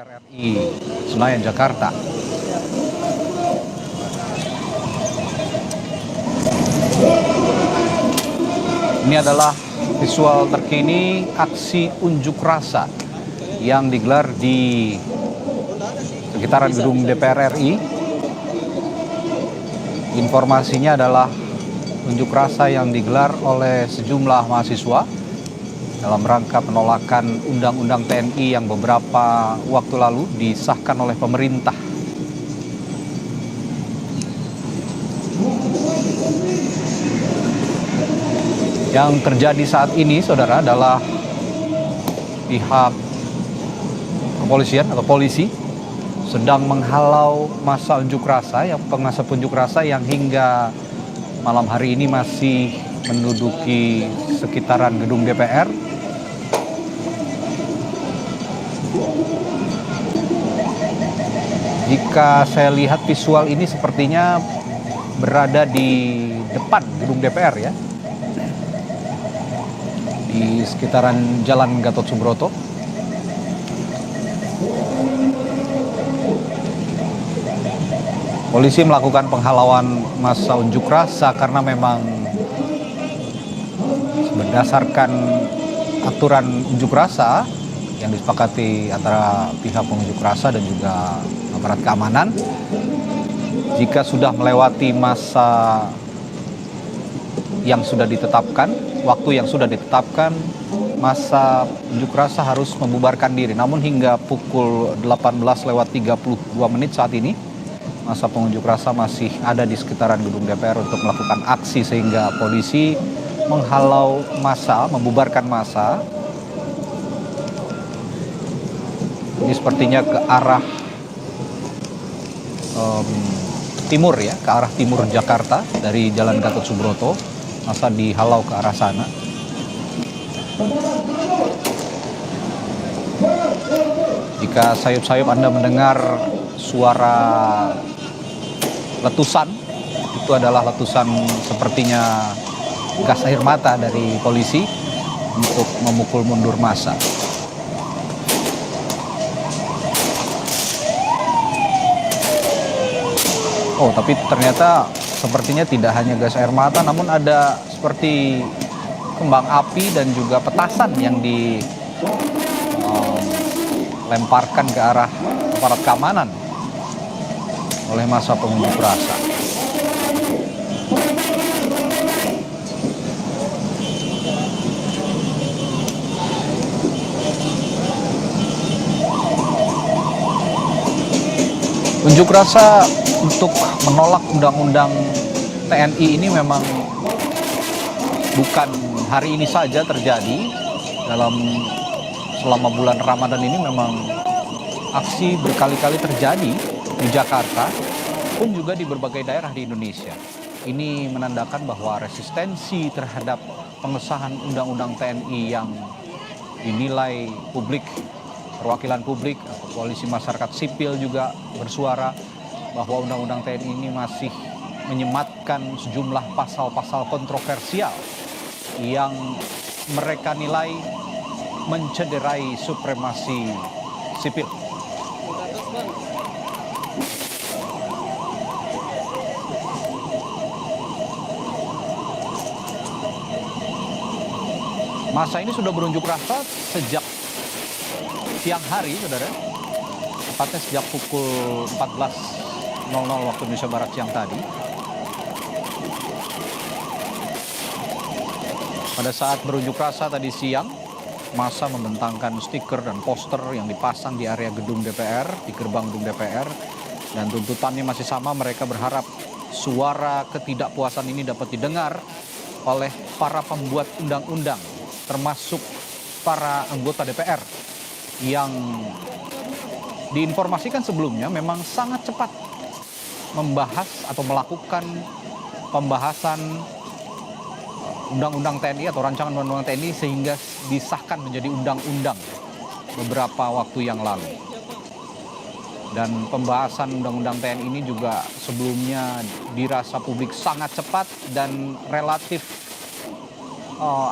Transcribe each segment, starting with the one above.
DPR RI Senayan, Jakarta. Ini adalah visual terkini aksi unjuk rasa yang digelar di sekitaran gedung DPR RI. Informasinya adalah unjuk rasa yang digelar oleh sejumlah mahasiswa dalam rangka penolakan Undang-Undang TNI yang beberapa waktu lalu disahkan oleh pemerintah. Yang terjadi saat ini, saudara, adalah pihak kepolisian atau polisi sedang menghalau massa unjuk rasa yang hingga malam hari ini masih menduduki sekitaran gedung DPR. Jika saya lihat visual ini sepertinya berada di depan gedung DPR ya, di sekitaran Jalan Gatot Subroto. Polisi melakukan penghalauan massa unjuk rasa karena memang berdasarkan aturan unjuk rasa yang disepakati antara pihak pengunjuk rasa dan juga aparat keamanan, jika sudah melewati masa yang sudah ditetapkan, waktu yang sudah ditetapkan, masa unjuk rasa harus membubarkan diri. Namun hingga pukul 18:32 saat ini, masa pengunjuk rasa masih ada di sekitaran gedung DPR untuk melakukan aksi, sehingga polisi menghalau massa, membubarkan massa. Ini sepertinya ke arah timur ya, ke arah timur Jakarta dari Jalan Gatot Subroto. Masa dihalau ke arah sana. Jika sayup-sayup Anda mendengar suara letusan, itu adalah letusan sepertinya gas air mata dari polisi untuk memukul mundur massa. Oh, tapi ternyata sepertinya tidak hanya gas air mata, namun ada seperti kembang api dan juga petasan yang dilemparkan ke arah aparat keamanan oleh massa pengunjuk rasa. Unjuk rasa untuk menolak Undang-Undang TNI ini memang bukan hari ini saja terjadi. Selama bulan Ramadan ini memang aksi berkali-kali terjadi di Jakarta pun juga di berbagai daerah di Indonesia. Ini menandakan bahwa resistensi terhadap pengesahan Undang-Undang TNI yang dinilai publik, perwakilan publik, koalisi masyarakat sipil juga bersuara bahwa Undang-Undang TNI ini masih menyematkan sejumlah pasal-pasal kontroversial yang mereka nilai mencederai supremasi sipil. Masa ini sudah berunjuk rasa sejak siang hari, saudara. Tepatnya sejak pukul 14.00 waktu Indonesia Barat siang tadi. Pada saat berunjuk rasa tadi siang, massa membentangkan stiker dan poster yang dipasang di area gedung DPR, di gerbang gedung DPR. Dan tuntutannya masih sama, mereka berharap suara ketidakpuasan ini dapat didengar oleh para pembuat undang-undang, termasuk para anggota DPR yang diinformasikan sebelumnya memang sangat cepat membahas atau melakukan pembahasan Undang-Undang TNI atau rancangan Undang-Undang TNI sehingga disahkan menjadi undang-undang beberapa waktu yang lalu. Dan pembahasan Undang-Undang TNI ini juga sebelumnya dirasa publik sangat cepat dan relatif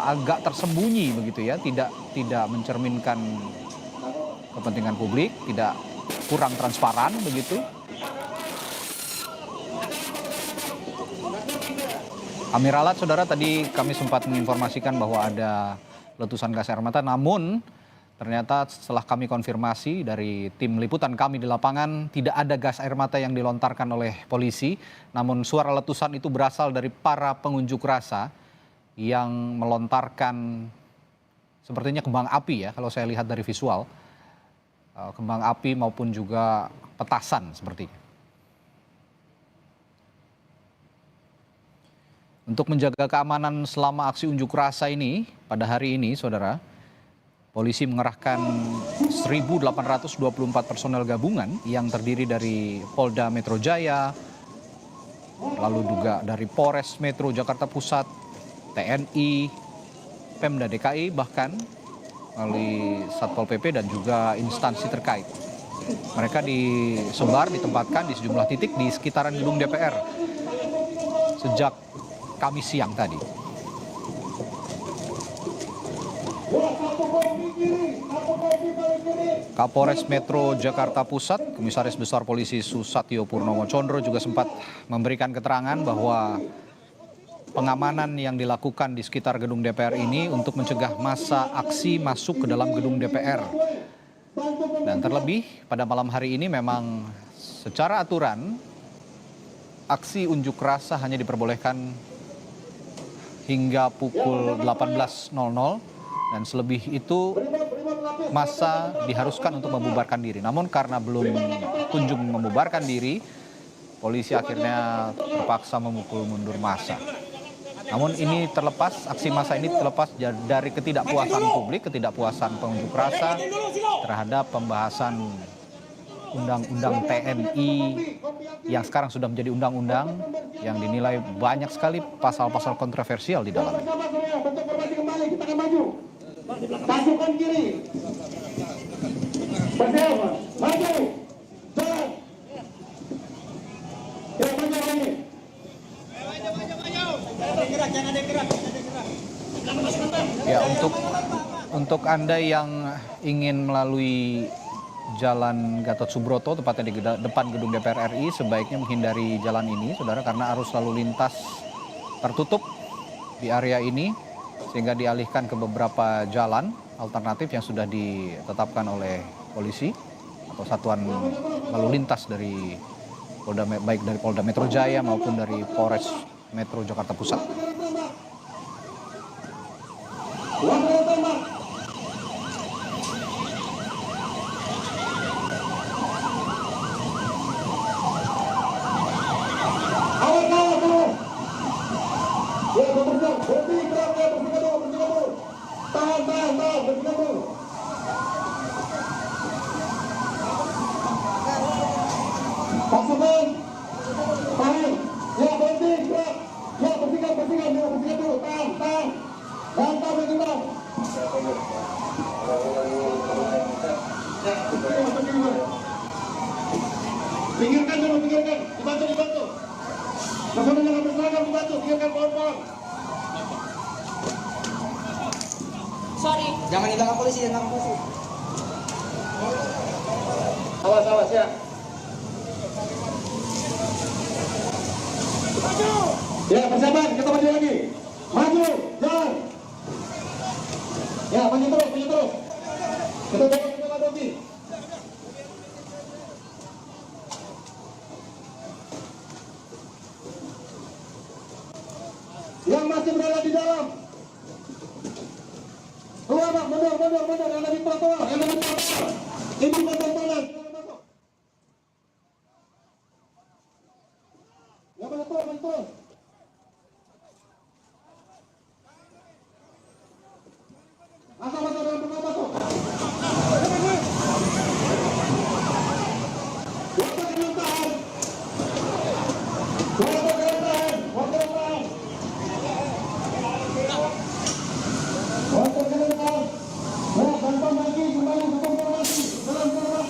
agak tersembunyi begitu ya, tidak mencerminkan kepentingan publik, tidak kurang transparan begitu. Amiralat, saudara, tadi kami sempat menginformasikan bahwa ada letusan gas air mata, namun ternyata setelah kami konfirmasi dari tim liputan kami di lapangan, tidak ada gas air mata yang dilontarkan oleh polisi, namun suara letusan itu berasal dari para pengunjuk rasa yang melontarkan sepertinya kembang api ya, kalau saya lihat dari visual, kembang api maupun juga petasan sepertinya. Untuk menjaga keamanan selama aksi unjuk rasa ini, pada hari ini, saudara, polisi mengerahkan 1.824 personel gabungan yang terdiri dari Polda Metro Jaya, lalu juga dari Polres Metro Jakarta Pusat, TNI, Pemda DKI, bahkan melalui Satpol PP dan juga instansi terkait. Mereka disebar, ditempatkan di sejumlah titik di sekitaran gedung DPR sejak Kamis siang tadi. Kapolres Metro Jakarta Pusat, Komisaris Besar Polisi Susatyo Purnomo Condro juga sempat memberikan keterangan bahwa pengamanan yang dilakukan di sekitar gedung DPR ini untuk mencegah massa aksi masuk ke dalam gedung DPR. Dan terlebih pada malam hari ini memang secara aturan aksi unjuk rasa hanya diperbolehkan hingga pukul 18.00 dan selebih itu massa diharuskan untuk membubarkan diri. Namun karena belum kunjung membubarkan diri, polisi akhirnya terpaksa memukul mundur massa. Namun ini terlepas, aksi massa ini terlepas dari ketidakpuasan publik, ketidakpuasan pengunjuk rasa terhadap pembahasan Undang-Undang TNI yang sekarang sudah menjadi undang-undang yang dinilai banyak sekali pasal-pasal kontroversial di dalamnya. Pasukan kiri, bersiap, maju, jalan. Ya, maju lagi. Ya, untuk Anda yang ingin melalui Jalan Gatot Subroto, tepatnya di depan gedung DPR RI, sebaiknya menghindari jalan ini, saudara, karena arus lalu lintas tertutup di area ini, sehingga dialihkan ke beberapa jalan alternatif yang sudah ditetapkan oleh polisi atau satuan lalu lintas dari Polda, baik dari Polda Metro Jaya maupun dari Polres Metro Jakarta Pusat. Pasukan, tahan, ya berhenti, gerak, ya bersihkan, ya bersihkan dulu, tahan, mantap begitu. Pinggirkan dulu, dibantu. Maksudnya jangan berseragam, dibantu, pinggirkan pohon-pohon. Sorry. Jangan ditangkap polisi. Awas ya. Maju. Ya, persiapan, kita maju lagi. Maju, jalan. Ya, maju terus. Kita jalan lagi. Yang masih berada di dalam. Keluar, Pak, mundur. Yang ada di trotoar. Ini badan. Ya, betul. Masuk dalam pengawas masuk. Bantuan lagi kembali ke formasi. Dalam formasi.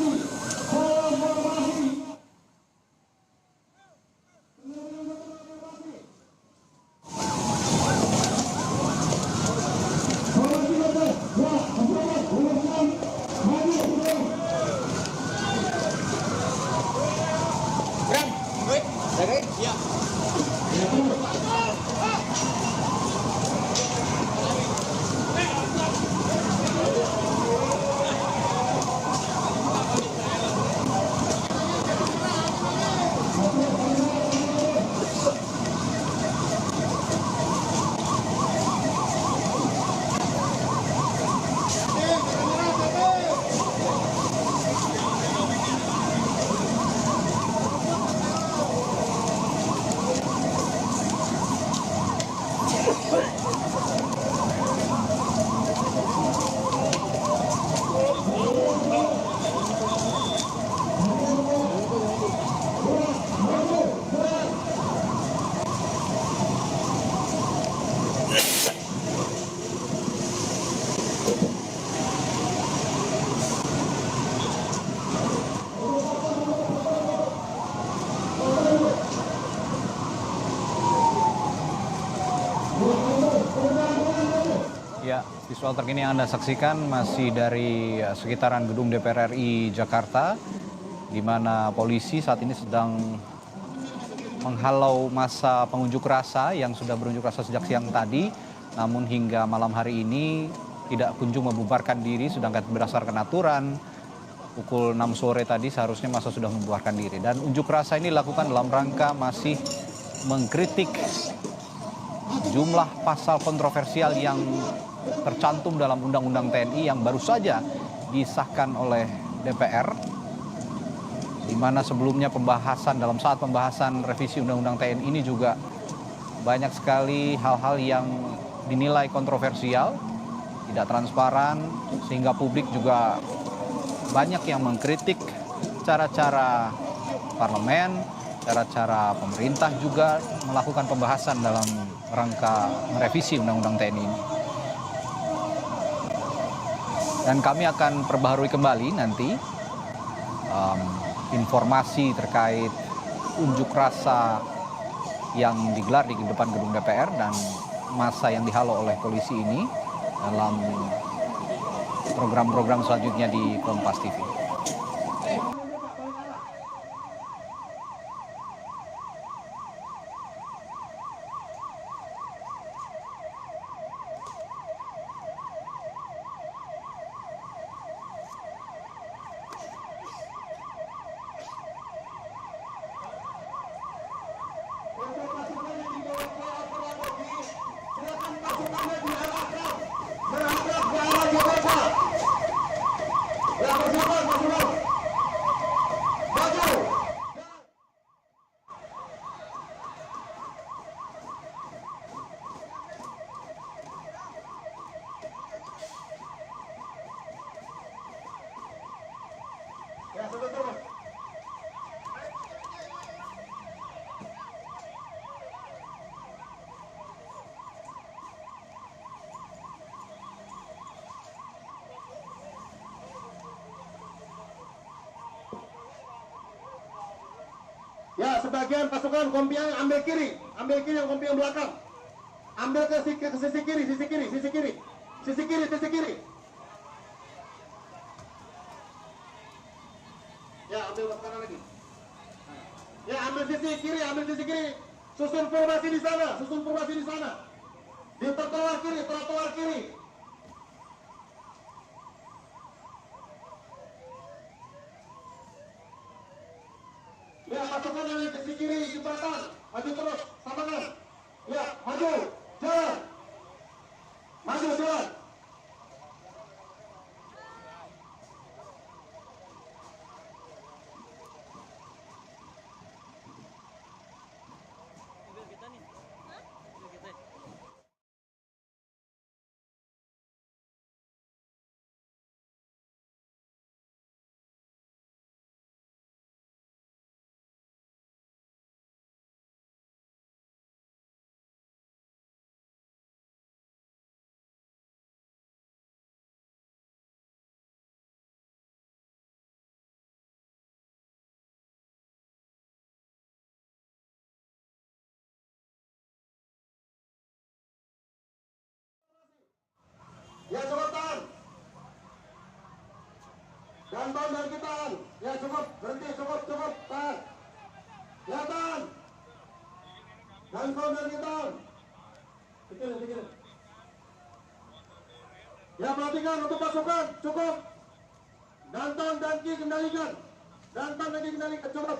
Visual terkini yang Anda saksikan masih dari sekitaran gedung DPR RI Jakarta, di mana polisi saat ini sedang menghalau massa pengunjuk rasa yang sudah berunjuk rasa sejak siang tadi, namun hingga malam hari ini tidak kunjung membubarkan diri, sedangkan berdasarkan aturan pukul 6 sore tadi seharusnya massa sudah membubarkan diri. Dan unjuk rasa ini dilakukan dalam rangka masih mengkritik jumlah pasal kontroversial yang tercantum dalam Undang-Undang TNI yang baru saja disahkan oleh DPR, di mana sebelumnya dalam saat pembahasan revisi Undang-Undang TNI ini juga banyak sekali hal-hal yang dinilai kontroversial, tidak transparan, sehingga publik juga banyak yang mengkritik cara-cara parlemen, cara-cara pemerintah juga melakukan pembahasan dalam rangka merevisi Undang-Undang TNI ini. Dan kami akan perbaharui kembali nanti informasi terkait unjuk rasa yang digelar di depan gedung DPR dan massa yang dihalau oleh polisi ini dalam program-program selanjutnya di Kompas TV. Ya, sudah turun. Ya, sebagian pasukan kompiang ambil kiri yang kompiang belakang. Ambil ke sisi kiri. Ya, ambil ke kanan lagi. Ya, ambil sisi kiri. Susun formasi di sana. Di trotoar kiri. Ya, pasukan yang di sisi kiri jembatan, maju terus, samakan. Ya, maju, jalan. Ya, cukup tahan. Ganton dan kitahan. Ya, cukup, berhenti, cukup, tahan. Ya, tahan. Ganton dan kitahan. Pikirin. Ya, perhatikan untuk pasukan, cukup. Ganton dan Ki kendalikan. Cukup.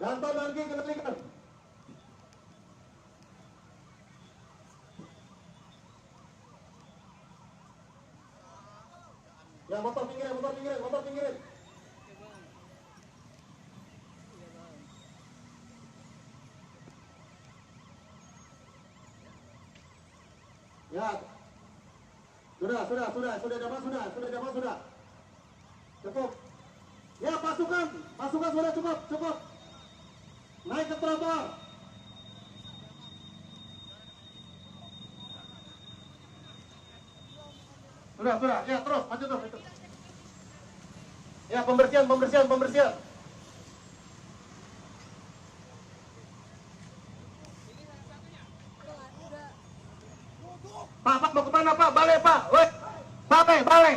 Ganton dan Ki kendalikan. Ya, motor pinggirin. Ya. Sudah jamaah. Cukup. Ya, pasukan sudah cukup. Naik ke trotoar. Sudah. Ya, terus, maju terus. Ya, pembersihan. sana Pak, balik Pak. Woi, balik.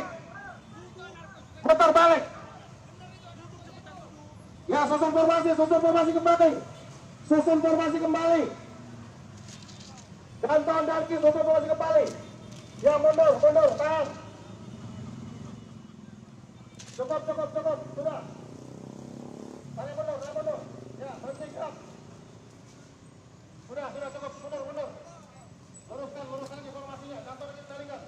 Putar balik. Ya, susun formasi kembali. Susun formasi kembali. Ganton dan Ki, susun formasi kembali. Ya, mundur, tahan. Cukup, sudah. Tarik mundur. Ya, berhenti gerak. Sudah, cukup, mundur. Luruskan lagi formasinya, ganton lagi taringan.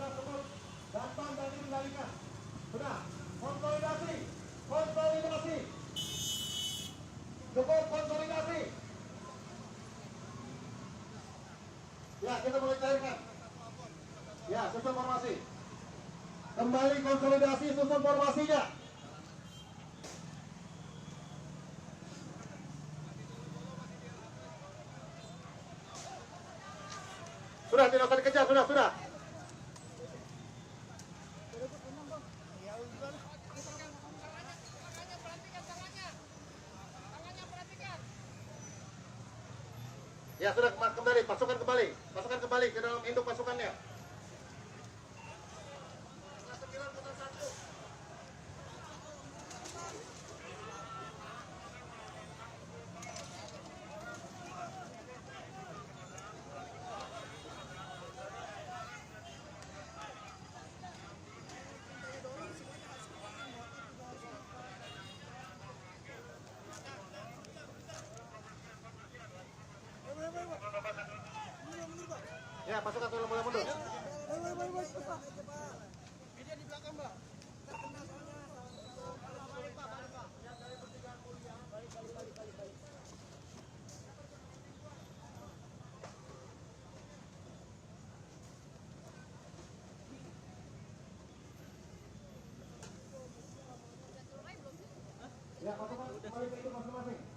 Cukup. Ganton dan dikendalikan. Sudah, konsolidasi. Cukup konsolidasi. Ya, kita mulai cairkan. Ya, susun formasi. Kembali konsolidasi, susun formasinya. Sudah, tidak usah dikejar, sudah. Ya sudah, kembali, pasukan kembali ke dalam induk pasukannya. Ya, pasukan sudah mulai mundur. Ya, pasukan kembali ke masing-masing.